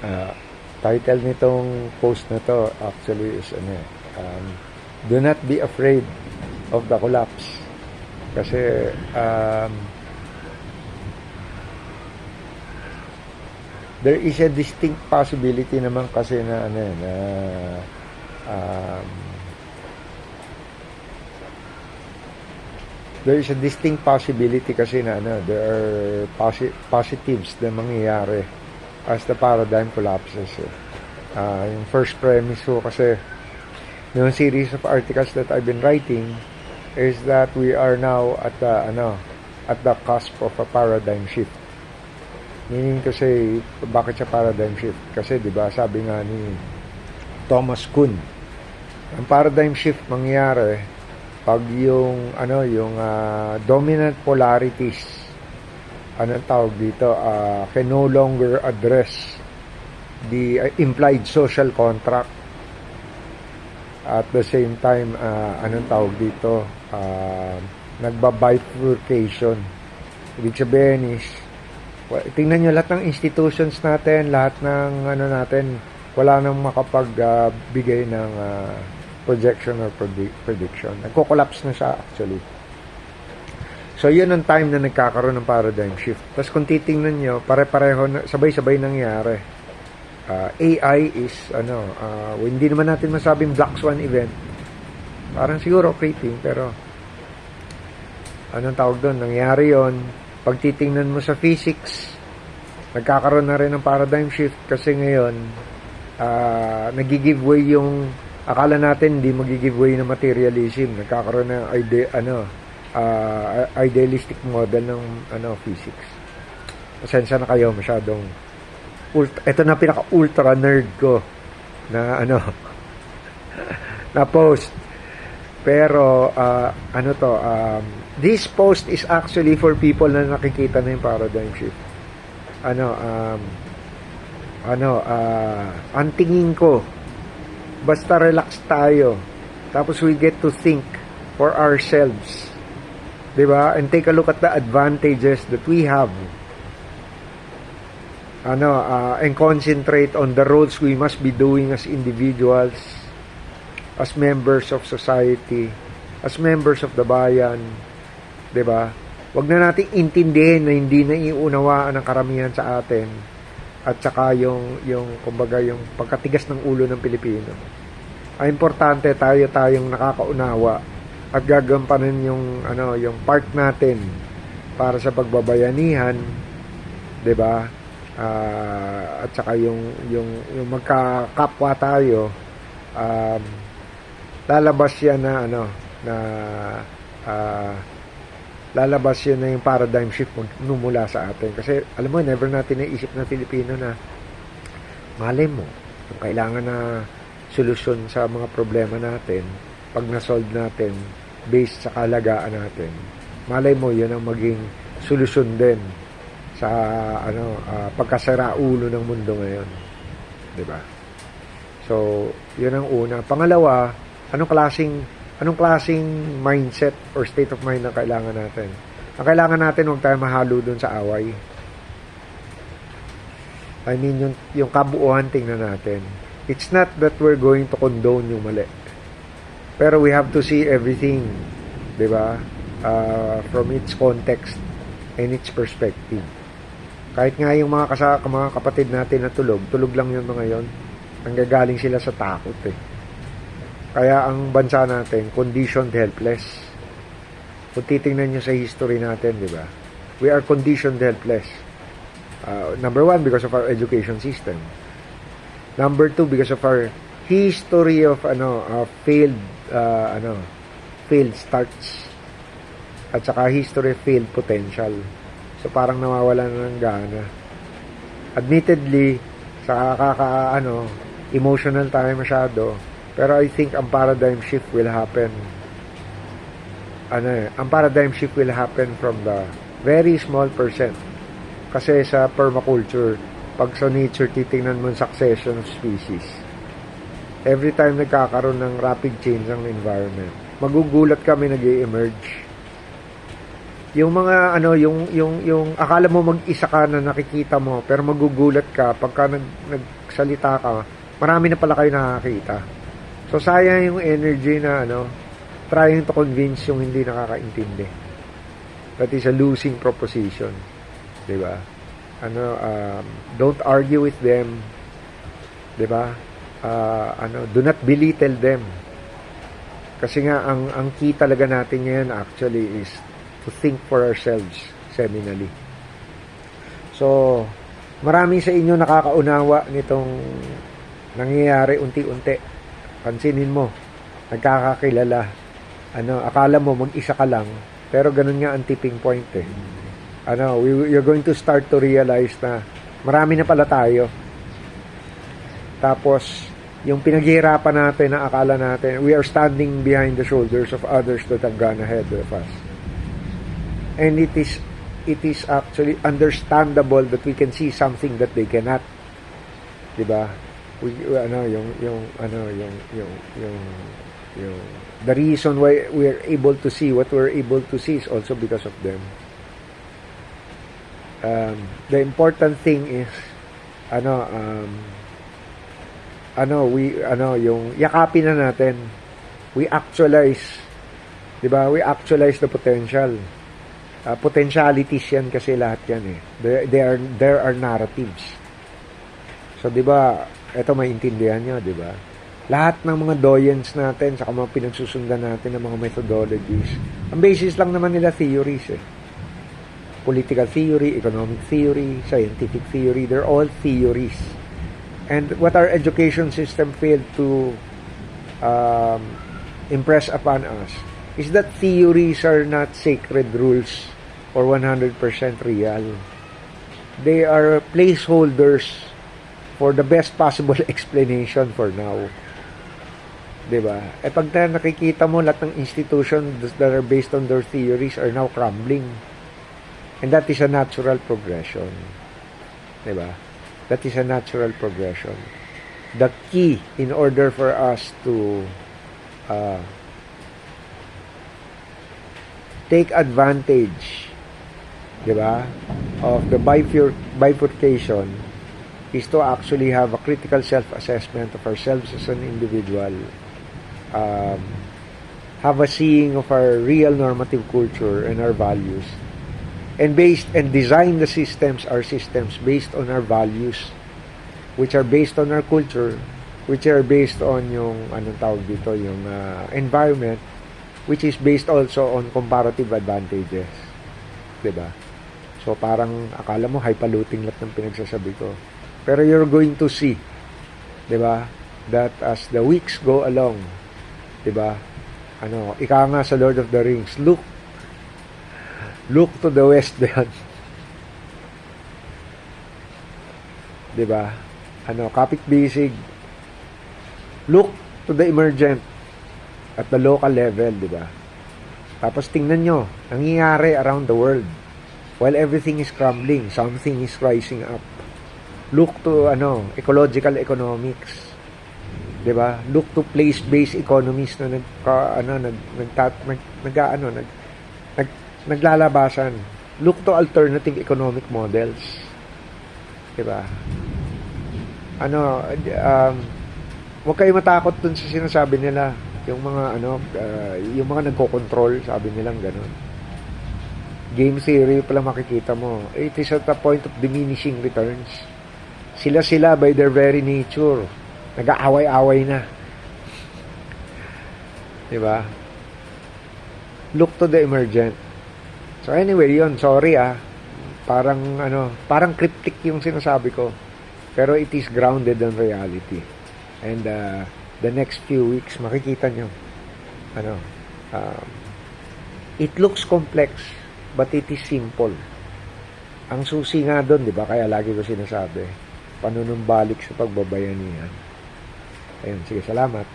Ah, title nitong post na to actually is do not be afraid of the collapse. Kasi there is a distinct possibility naman kasi na um, there is a distinct possibility kasi na there are positives na mangyayari as the paradigm collapses. Yung first premise ko kasi yung series of articles that I've been writing is that we are now at the cusp of a paradigm shift. Meaning to say, bakit siya paradigm shift? Kasi 'di ba, sabi nga ni Thomas Kuhn, ang paradigm shift mangyayari pag yung dominant polarities, anong tawag dito, can no longer address the implied social contract. At the same time, anong tawag dito, nagba-bifurcation. Ibig sabihin is, tingnan nyo lahat ng institutions natin, lahat ng natin, wala nang makapagbigay ng projection or prediction. Nagko-collapse na siya actually. So yun ang time na nagkakaroon ng paradigm shift. Tapos kung titingnan nyo, pare-pareho, sabay-sabay nangyari. AI is, hindi naman natin masabing black swan event. Parang siguro creeping, pero anong tawag doon? Nangyari yon. Pag titingnan mo sa physics, nagkakaroon na rin ng paradigm shift kasi ngayon, nag-give way yung akala natin hindi mag-give way ng materialism. Nagkakaroon ng idealistic model ng physics. Pasensya na kayo, masyadong ito na pinaka-ultra nerd ko na na post. Pero this post is actually for people na nakikita na yung paradigm shift. Ang tingin ko, basta relax tayo, tapos we get to think for ourselves, diba? And take a look at the advantages that we have, and concentrate on the roles we must be doing as individuals, as members of society, as members of the bayan, diba? Wag na nating intindihin na hindi na iunawaan ng karamihan sa atin, at saka yung kumbaga yung pagkatigas ng ulo ng Pilipino. Ay importante tayong nakakaunawa at gagampanan yung part natin para sa pagbabayanihan, 'di ba? At saka yung magkakapwa tayo, lalabas yan lalabas yun na yung paradigm shift mula sa atin. Kasi, alam mo, never natin naisip na Filipino na malay mo, ang kailangan na solusyon sa mga problema natin, pag na-solve natin, based sa kalagaan natin, malay mo, yun ang maging solusyon din sa pagkasara ulo ng mundo ngayon. Diba? So, yun ang una. Pangalawa, anong klaseng mindset or state of mind ang kailangan natin? Ang kailangan natin, huwag tayo mahalo dun sa away. I mean, yung kabuuan tingnan natin. It's not that we're going to condone yung mali. Pero we have to see everything, di ba? From its context and its perspective. Kahit nga yung mga kapatid natin na tulog lang yung mga yon. Nanggagaling sila sa takot eh. Kaya ang bansa natin, conditioned helpless. Kung titingnan nyo sa history natin, di ba? We are conditioned helpless. Number one, because of our education system. Number two, because of our history of failed starts. At saka history of failed potential. So parang nawawalan ng gana. Admittedly, sa emotional tayo masyado. Pero I think ang paradigm shift will happen. Ang paradigm shift will happen from the very small percent. Kasi sa permaculture, pag sa nature titingnan mo succession of species. Every time nagkakaroon ng rapid change ng environment, magugulat kami nag-emerge. Yung mga yung akala mo mag-isa ka na nakikita mo, pero magugulat ka pagka nagsalita ka, marami na pala kayo nakakita. So sayang yung energy na trying to convince yung hindi nakakaintindi. That is a losing proposition. 'Di ba? Don't argue with them. 'Di ba? Do not belittle them. Kasi nga ang key talaga natin ngayon actually is to think for ourselves seminally. So, marami sa inyo nakakaunawa nitong nangyayari unti-unti. Pansinin mo, nagkakakilala. Akala mo mag-isa ka lang, pero ganun nga ang tipping point eh. You're going to start to realize na marami na pala tayo. Tapos, yung pinaghihirapan natin na akala natin, we are standing behind the shoulders of others that have gone ahead of us. And it is actually understandable that we can see something that they cannot. 'Di ba? The reason why we are able to see what we're able to see is also because of them. The important thing is yung yakapin na natin. We actualize, 'di ba? We actualize the potential. Potentialities yan kasi lahat yan eh. There are narratives. So, 'di ba? Ito maintindihan nyo, 'di ba? Lahat ng mga doyens natin sa mga pinagsusundan natin ng mga methodologies, ang basis lang naman nila theories eh. Political theory, economic theory, scientific theory, they're all theories. And what our education system failed to impress upon us is that theories are not sacred rules or 100% real. They are placeholders for the best possible explanation for now. 'Di ba? Pag nakikita mo lahat ng institutions that are based on their theories are now crumbling. And that is a natural progression. 'Di ba? That is a natural progression. The key in order for us to take advantage, 'di ba, of the bifurcation is to actually have a critical self-assessment of ourselves as an individual, have a seeing of our real normative culture and our values, and design the systems, our systems based on our values, which are based on our culture, which are based on yung yung environment, which is based also on comparative advantages. 'Di ba? So parang akala mo highfalutin lahat ng pinagsasabi ko. Pero you're going to see, 'di ba, that as the weeks go along, 'di ba? Ika nga sa Lord of the Rings, look to the west then. 'Di ba? Kapit bisig. Look to the emergent at the local level, 'di ba? Tapos tingnan nyo, nangyayari around the world. While everything is crumbling, something is rising up. Look to ecological economics. 'Di ba? Look to place-based economies na naglalabasan. Look to alternative economic models. 'Di ba? Huwag kayo matakot dun sa sinasabi nila. Yung mga yung mga nagko-control, sabi nilang gano'n. Game theory pala makikita mo. It is at a point of diminishing returns. Sila by their very nature, nag-aaway-away na. Diba? Look to the emergent. So anyway, yun, sorry parang cryptic yung sinasabi ko. Pero it is grounded in reality. And the next few weeks, makikita nyo, it looks complex, but it is simple. Ang susi nga doon, di ba? Kaya lagi ko sinasabi, panunumbalik sa pagbabayanihan. Ayun, sige, salamat.